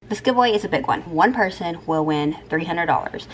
This giveaway is a big one. One person will win $300.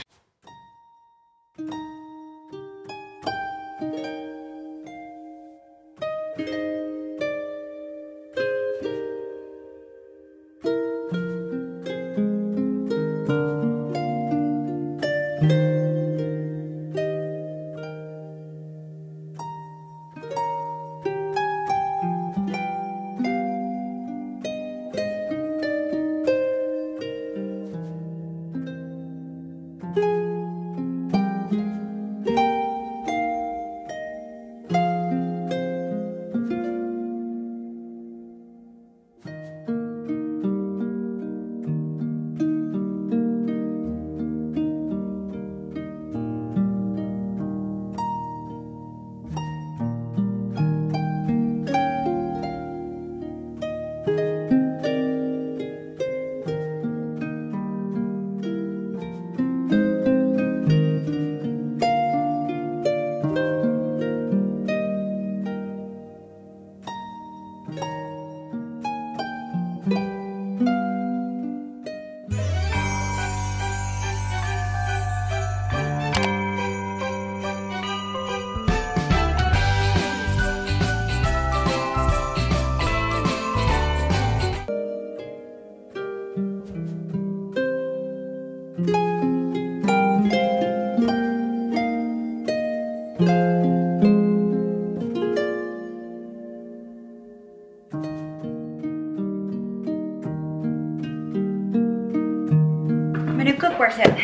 My new cookware set.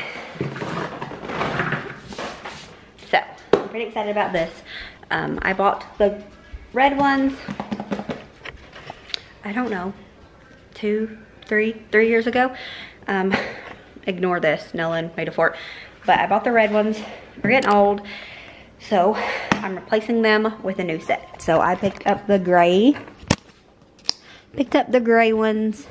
So, I'm pretty excited about this. I bought the red ones, I don't know, 3 years ago. Ignore this, Nolan made a fort. But I bought the red ones. They're getting old, so I'm replacing them with a new set. So I picked up the gray ones.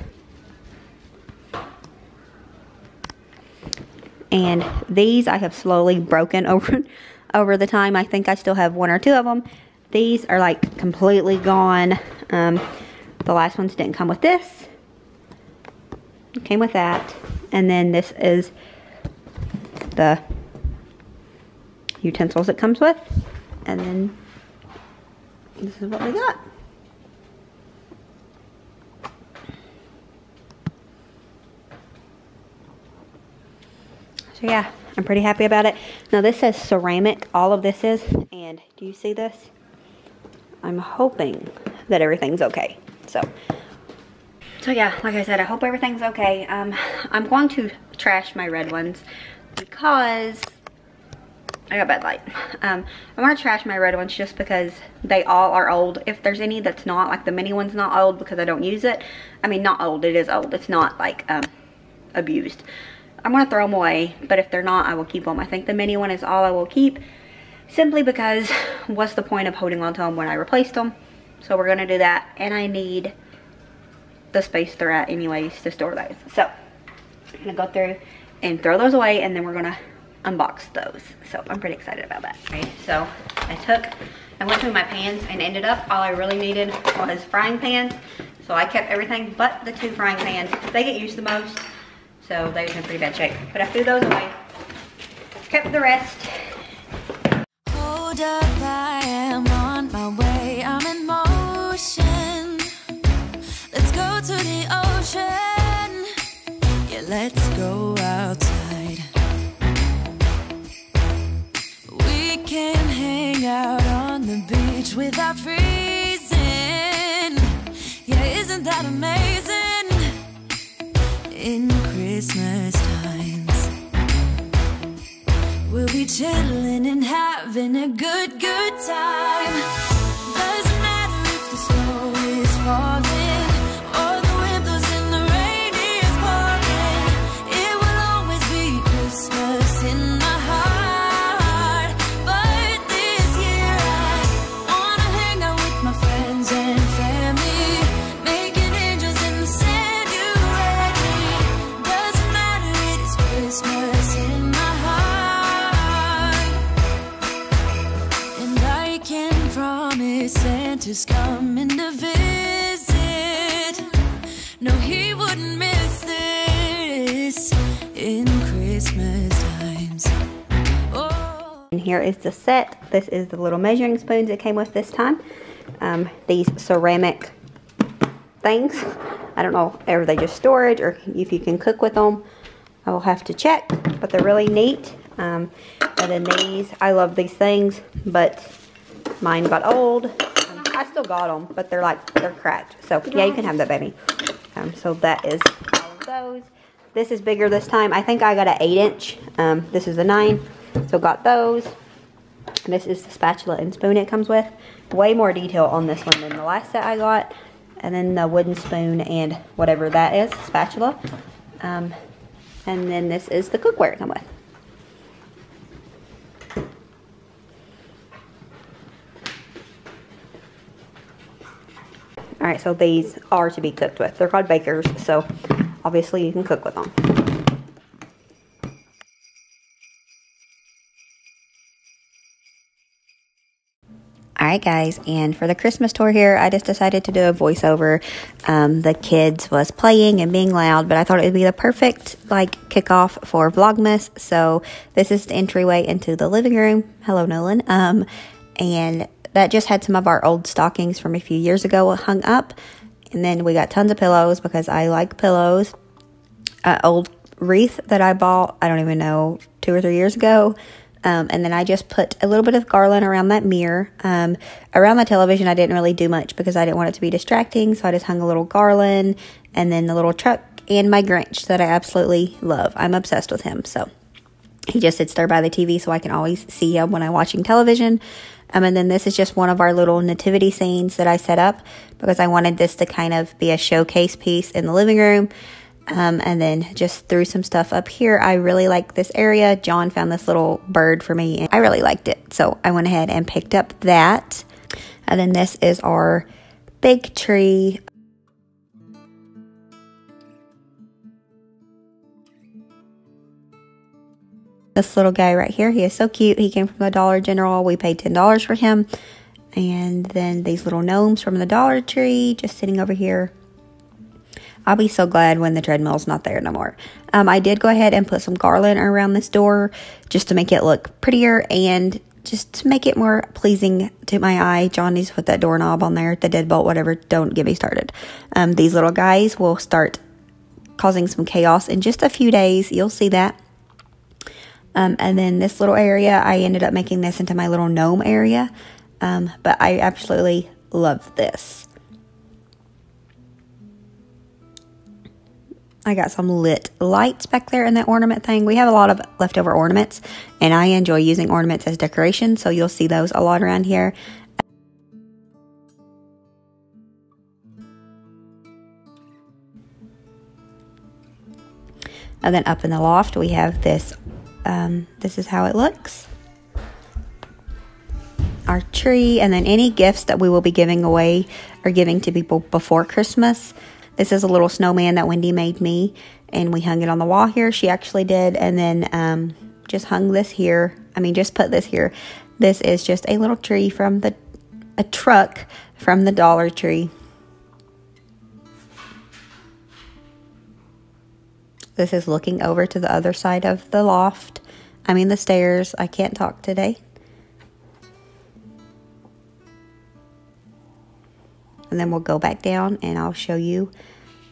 And these I have slowly broken over the time. I think I still have 1 or 2 of them. These are like completely gone. The last ones didn't come with this. It came with that. And then this is the utensils it comes with. And then this is what we got. So yeah, I'm pretty happy about it. Now this says ceramic, all of this is, and do you see this? I'm hoping that everything's okay. So yeah, like I said, I hope everything's okay. I'm going to trash my red ones because I got bad light. I want to trash my red ones just because they all are old. If there's any that's not, like the mini one's not old because I don't use it. I mean, not old, it is old. It's not like abused. I'm going to throw them away, but if they're not, I will keep them. I think the mini one is all I will keep, simply because what's the point of holding on to them when I replaced them? So we're going to do that, and I need the space they're at anyways to store those. So I'm going to go through and throw those away, and then we're going to unbox those. So I'm pretty excited about that. Okay, so I went through my pans and ended up all I really needed was frying pans. So I kept everything but the 2 frying pans. They get used the most. So they're in pretty bad shape. But I threw those away. Kept the rest. Hold up, I am on my way. I'm in motion. Let's go to the ocean. Yeah, let's go outside. We can hang out on the beach without freezing. Yeah, isn't that amazing? In Christmas times, we'll be chilling and having a good time. Doesn't matter if the snow is falling or the wind blows and the rain is pouring. It will always be Christmas in my heart. But this year I wanna hang out with my friends and family, making angels in the sand. Christmas in my heart, and I can promise Santa's coming to visit. No, he wouldn't miss it. And here is the set. This is the little measuring spoons it came with this time. These ceramic things. I don't know if they just storage or if you can cook with them. I will have to check, but they're really neat. And then these, I love these things, but mine got old. I still got them, but they're cracked. So yeah, you can have that, baby. So that is all of those. This is bigger this time. I think I got an 8-inch. This is a 9. So got those. And this is the spatula and spoon it comes with. Way more detail on this one than the last set I got. And then the wooden spoon and whatever that is, spatula. And then this is the cookware it comes with. Alright, so these are to be cooked with. They're called bakers, so obviously you can cook with them. Alright guys, and for the Christmas tour here, I just decided to do a voiceover. The kids was playing and being loud, but I thought it would be the perfect kickoff for Vlogmas. So this is the entryway into the living room. Hello Nolan. And that just had some of our old stockings from a few years ago hung up. And then we got tons of pillows because I like pillows. Old wreath that I bought, I don't even know, 2 or 3 years ago. And then I just put a little bit of garland around that mirror. Around the television, I didn't really do much because I didn't want it to be distracting. So I just hung a little garland and then the little truck and my Grinch that I absolutely love. I'm obsessed with him. So he just sits there by the TV so I can always see him when I'm watching television. And then this is just one of our little nativity scenes that I set up because I wanted this to kind of be a showcase piece in the living room. And then just threw some stuff up here. I really like this area. John found this little bird for me and I really liked it. So I went ahead and picked up that. And then this is our big tree. This little guy right here, he is so cute. He came from the Dollar General. We paid $10 for him. And then these little gnomes from the Dollar Tree just sitting over here. I'll be so glad when the treadmill's not there no more. I did go ahead and put some garland around this door just to make it look prettier and just to make it more pleasing to my eye. John needs to put that doorknob on there, the deadbolt, whatever. Don't get me started. These little guys will start causing some chaos in just a few days. You'll see that. And then this little area, I ended up making this into my little gnome area. But I absolutely love this. I got some lit lights back there in that ornament thing. We have a lot of leftover ornaments, and I enjoy using ornaments as decoration, so you'll see those a lot around here. And then up in the loft, we have this. This is how it looks. Our tree, and then any gifts that we will be giving away or giving to people before Christmas. This is a little snowman that Wendy made me, and we hung it on the wall here. She actually did, and then just hung this here. I mean, just put this here. This is just a little tree from a truck from the Dollar Tree. This is looking over to the other side of the loft. I mean, the stairs. I can't talk today. And then we'll go back down and I'll show you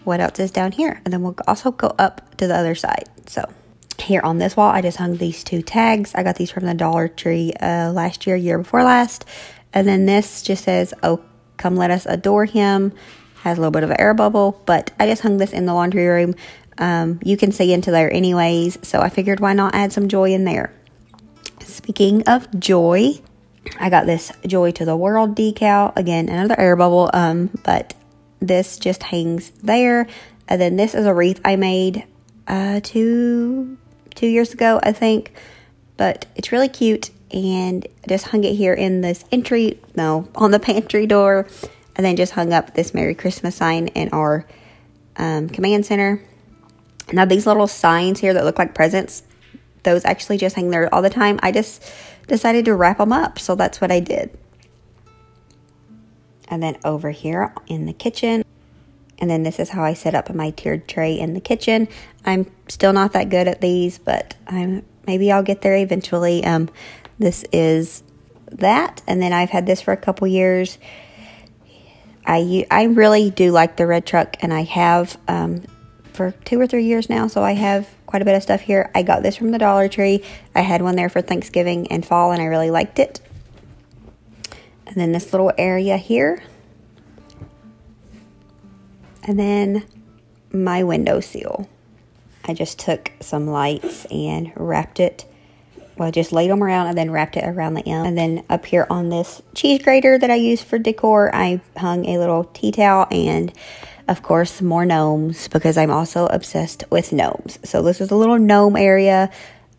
what else is down here. And then we'll also go up to the other side. So here on this wall, I just hung these 2 tags. I got these from the Dollar Tree last year before last. And then this just says, "Oh, come let us adore him." Has a little bit of an air bubble, but I just hung this in the laundry room. You can see into there anyways. So I figured why not add some joy in there. Speaking of joy, I got this Joy to the World decal. Again, another air bubble, but this just hangs there. And then this is a wreath I made 2 years ago, I think. But it's really cute, and I just hung it here in this on the pantry door. And then just hung up this Merry Christmas sign in our command center. Now these little signs here that look like presents, those actually just hang there all the time. I just decided to wrap them up, so that's what I did. And then over here in the kitchen, and then this is how I set up my tiered tray in the kitchen. I'm still not that good at these, but maybe I'll get there eventually. This is that, and then I've had this for a couple years. I really do like the red truck, and I have for 2 or 3 years now, so I have quite a bit of stuff here. I got this from the Dollar Tree. I had one there for Thanksgiving and fall, and I really liked it. And then this little area here, and then my window sill. I just took some lights and wrapped it. Well, just laid them around and then wrapped it around the end. And then up here on this cheese grater that I use for decor, I hung a little tea towel and, of course, more gnomes because I'm also obsessed with gnomes. So this is a little gnome area.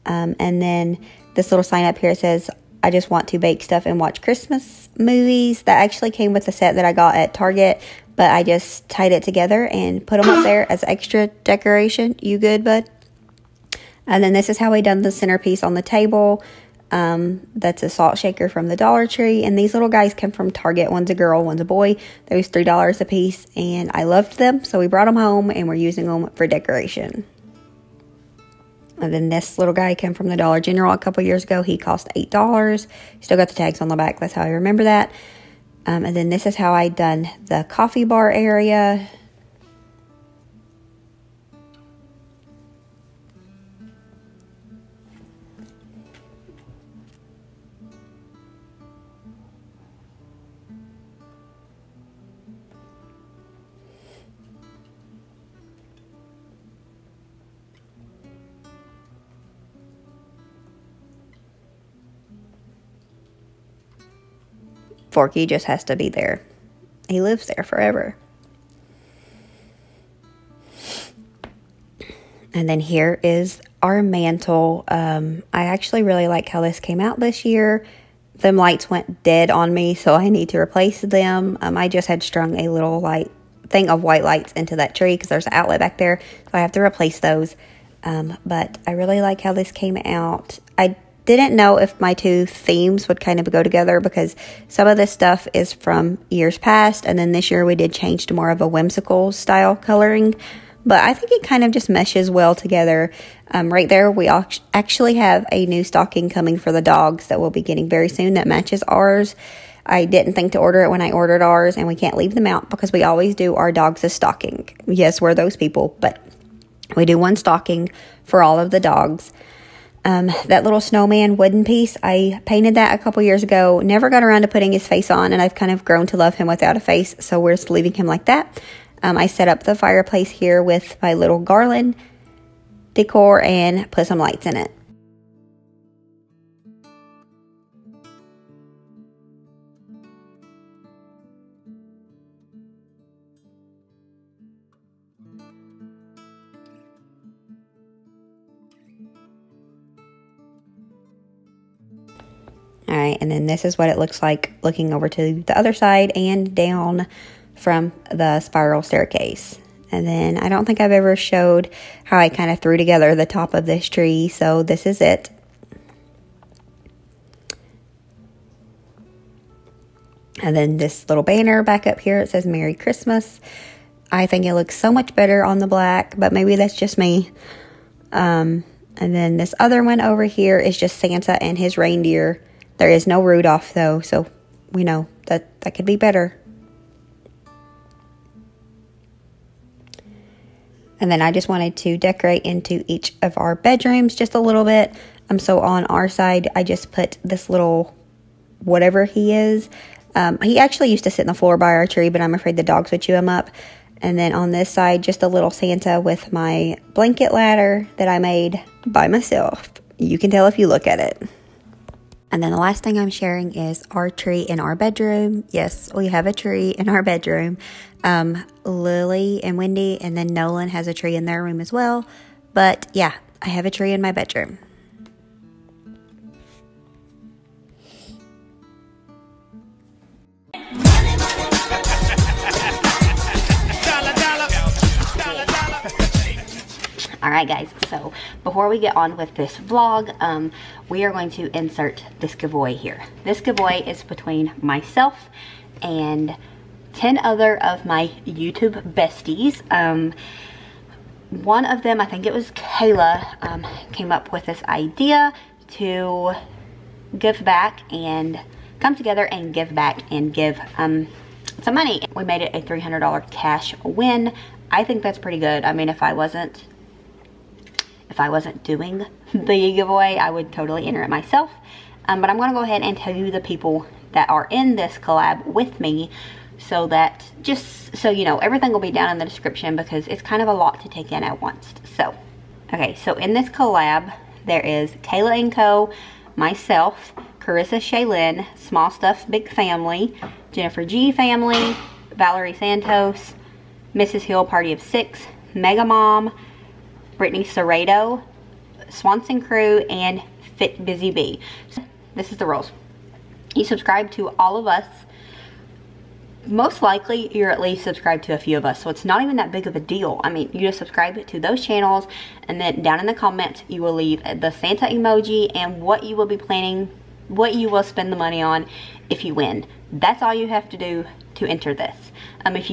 And then this little sign up here says, I just want to bake stuff and watch Christmas movies. That actually came with the set that I got at Target, but I just tied it together and put them up there as extra decoration. You good, bud? And then this is how I done the centerpiece on the table. That's a salt shaker from the Dollar Tree. And these little guys come from Target. One's a girl, one's a boy. They was $3 a piece. And I loved them. So we brought them home and we're using them for decoration. And then this little guy came from the Dollar General a couple years ago. He cost $8. Still got the tags on the back. That's how I remember that. And then this is how I done the coffee bar area. Forky just has to be there. He lives there forever. And then here is our mantle. I actually really like how this came out this year. Them lights went dead on me, so I need to replace them. I just had strung a little thing of white lights into that tree because there's an outlet back there, so I have to replace those. But I really like how this came out. I didn't know if my two themes would kind of go together because some of this stuff is from years past, and then this year we did change to more of a whimsical style coloring, but I think it kind of just meshes well together. Right there we actually have a new stocking coming for the dogs that we'll be getting very soon that matches ours. I didn't think to order it when I ordered ours, and we can't leave them out because we always do our dogs a stocking. Yes, we're those people, but we do one stocking for all of the dogs. That little snowman wooden piece, I painted that a couple years ago. Never got around to putting his face on, and I've kind of grown to love him without a face, so we're just leaving him like that. I set up the fireplace here with my little garland decor and put some lights in it. Alright, and then this is what it looks like looking over to the other side and down from the spiral staircase. And then I don't think I've ever showed how I kind of threw together the top of this tree, so this is it. And then this little banner back up here, it says Merry Christmas. I think it looks so much better on the black, but maybe that's just me. And then this other one over here is just Santa and his reindeer. There is no Rudolph though, so we know that could be better. And then I just wanted to decorate into each of our bedrooms just a little bit. So on our side, I just put this little whatever he is. He actually used to sit in the floor by our tree, but I'm afraid the dogs would chew him up. And then on this side, just a little Santa with my blanket ladder that I made by myself. You can tell if you look at it. And then the last thing I'm sharing is our tree in our bedroom. Yes, we have a tree in our bedroom. Lily and Wendy and then Nolan has a tree in their room as well. But yeah, I have a tree in my bedroom. Alright guys, so before we get on with this vlog, we are going to insert this giveaway here. This giveaway is between myself and 10 other of my YouTube besties. One of them, I think it was Kayla, came up with this idea to give back and come together and give back and give some money. We made it a $300 cash win. I think that's pretty good. I mean, if I wasn't doing the giveaway, I would totally enter it myself. But I'm gonna go ahead and tell you the people that are in this collab with me, so that, just so you know, everything will be down in the description because it's kind of a lot to take in at once. So, okay, so in this collab, there is Kayla & Co., myself, Carissa Shaylin, Small Stuff Big Family, Jennifer G Family, Valerie Santos, Mrs. Hill Party of 6, Mega Mom, Brittany Serrato, Swanson Crew, and Fit Busy Bee. So this is the rules. You subscribe to all of us. Most likely, you're at least subscribed to a few of us, so it's not even that big of a deal. I mean, you just subscribe to those channels, and then down in the comments, you will leave the Santa emoji and what you will be planning, what you will spend the money on if you win. That's all you have to do to enter this. If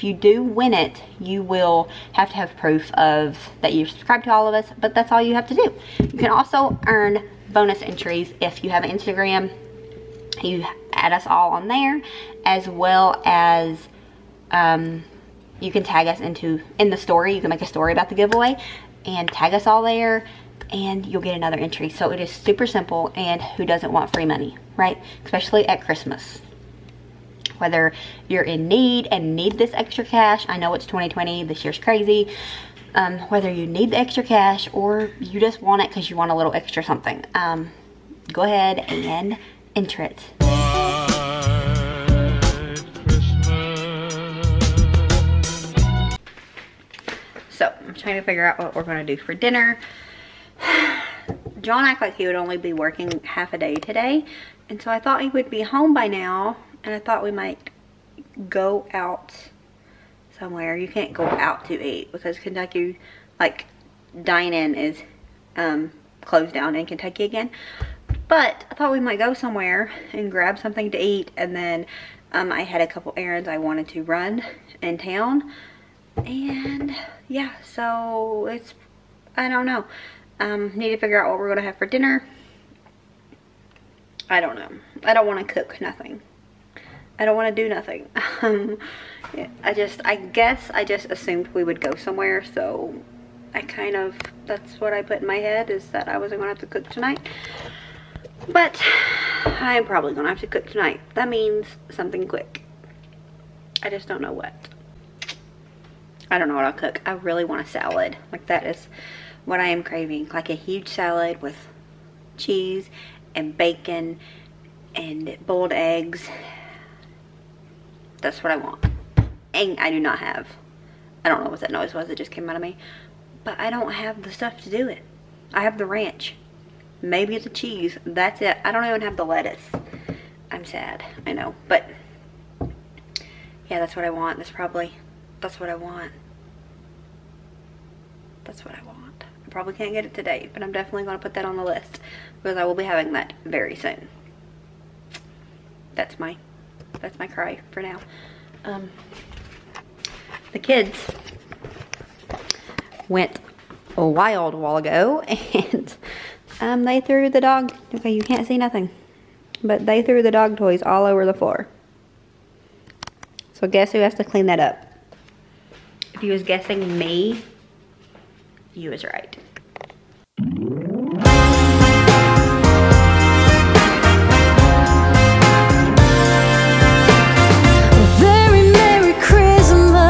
you do win it, you will have to have proof of that you subscribe to all of us, but that's all you have to do. You can also earn bonus entries if you have an Instagram. You add us all on there, as well as you can tag us in the story. You can make a story about the giveaway and tag us all there, and you'll get another entry. So it is super simple, and who doesn't want free money, right? Especially at Christmas. Whether you're in need and need this extra cash, I know it's 2020, this year's crazy. Whether you need the extra cash or you just want it because you want a little extra something, go ahead and enter it. So I'm trying to figure out what we're going to do for dinner. John acted like he would only be working half a day today, and so I thought he would be home by now, and I thought we might go out somewhere. You can't go out to eat because Kentucky, like, dine-in is closed down in Kentucky again. But I thought we might go somewhere and grab something to eat, and then I had a couple errands I wanted to run in town, and yeah, so it's, I don't know. Need to figure out what we're gonna have for dinner. I don't know. I don't want to cook nothing. I don't want to do nothing. Yeah, I guess I just assumed we would go somewhere, so that's what I put in my head, is that I wasn't gonna have to cook tonight. But I am probably gonna have to cook tonight. That means something quick. I just don't know what. I don't know what I'll cook. I really want a salad. Like, that is what I am craving. Like a huge salad with cheese and bacon and boiled eggs. That's what I want. And I do not have, I don't know what that noise was, it just came out of me. But I don't have the stuff to do it. I have the ranch. Maybe the cheese. That's it. I don't even have the lettuce. I'm sad. I know. But yeah, that's what I want. That's what I want. That's what I want. I probably can't get it today, but I'm definitely going to put that on the list because I will be having that very soon. That's my cry for now. The kids went a wild while ago, and they threw the dog, okay, you can't see nothing, but they threw the dog toys all over the floor. So guess who has to clean that up? If you was guessing me, you was right. Merry Christmas.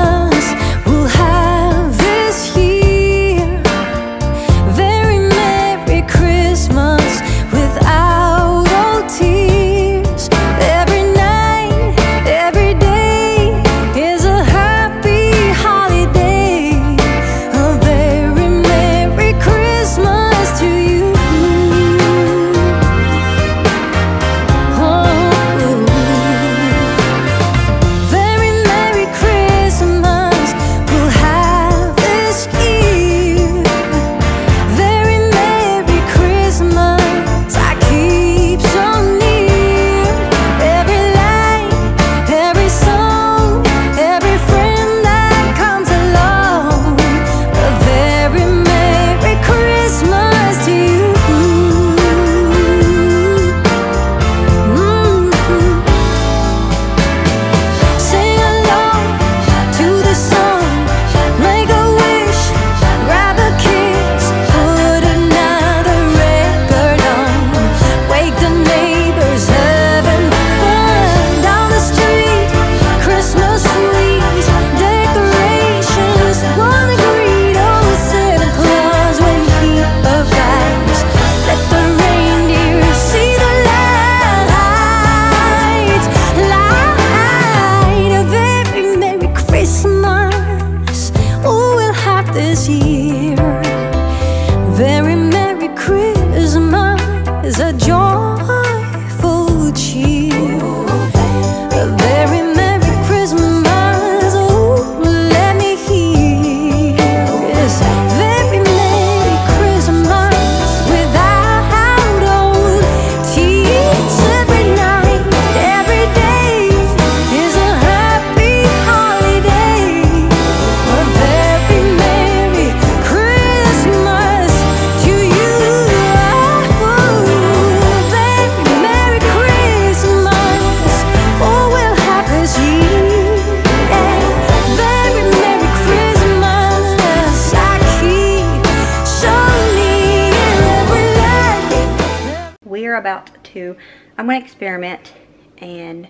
we're I'm going to experiment and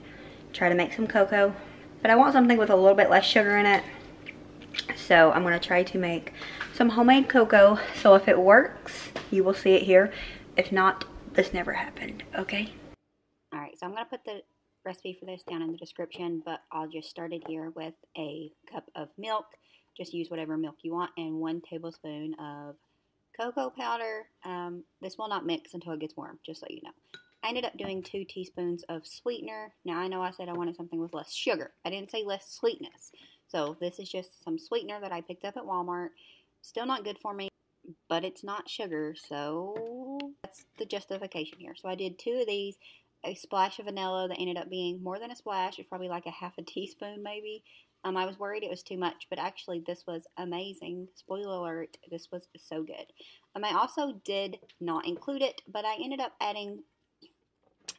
try to make some cocoa. But I want something with a little bit less sugar in it. So I'm going to try to make some homemade cocoa. So if it works, you will see it here. If not, this never happened, okay? Alright, so I'm going to put the recipe for this down in the description, but I'll just start it here with a cup of milk. Just use whatever milk you want, and 1 tablespoon of cocoa powder. This will not mix until it gets warm, just so you know. I ended up doing 2 teaspoons of sweetener. Now I know I said I wanted something with less sugar. I didn't say less sweetness. So this is just some sweetener that I picked up at Walmart. Still not good for me, but it's not sugar, so that's the justification here. So I did 2 of these, a splash of vanilla that ended up being more than a splash. It's probably like a half a teaspoon maybe. I was worried it was too much, but actually this was amazing. Spoiler alert, this was so good. I also did not include it, but I ended up adding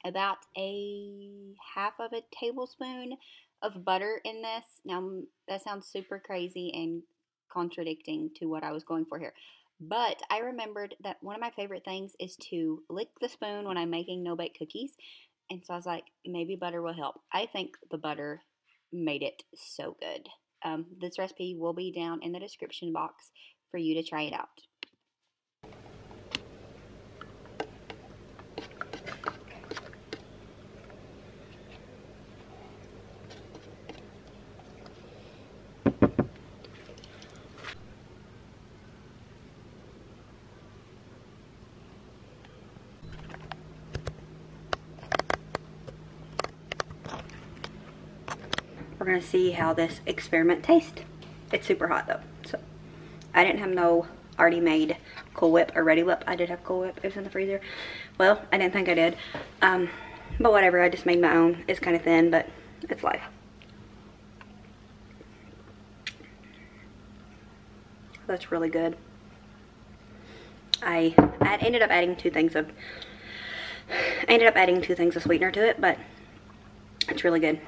about a half of a tablespoon of butter in this. Now, that sounds super crazy and contradicting to what I was going for here. But I remembered that one of my favorite things is to lick the spoon when I'm making no-bake cookies. And so I was like, maybe butter will help. I think the butter made it so good. This recipe will be down in the description box for you to try it out. We're going to see how this experiment tastes. It's super hot though. So I didn't have no already made Cool Whip or Ready Whip. I did have Cool Whip. It was in the freezer. Well, I didn't think I did. But whatever. I just made my own. It's kind of thin, but it's life. That's really good. I ended up adding 2 things of sweetener to it, but it's really good.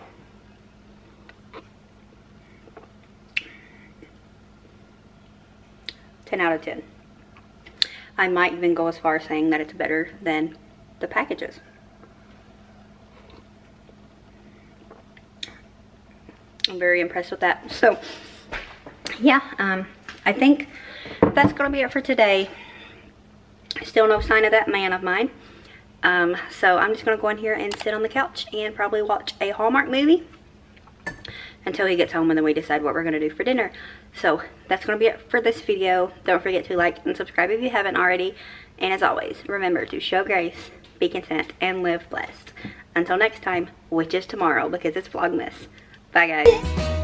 10 out of 10. I might even go as far as saying that it's better than the packages. I'm very impressed with that. So, yeah, I think that's going to be it for today. Still no sign of that man of mine. So I'm just going to go in here and sit on the couch and probably watch a Hallmark movie until he gets home, and then we decide what we're going to do for dinner. So that's going to be it for this video. Don't forget to like and subscribe if you haven't already. And as always, remember to show grace, be content, and live blessed. Until next time, which is tomorrow because it's Vlogmas. Bye guys.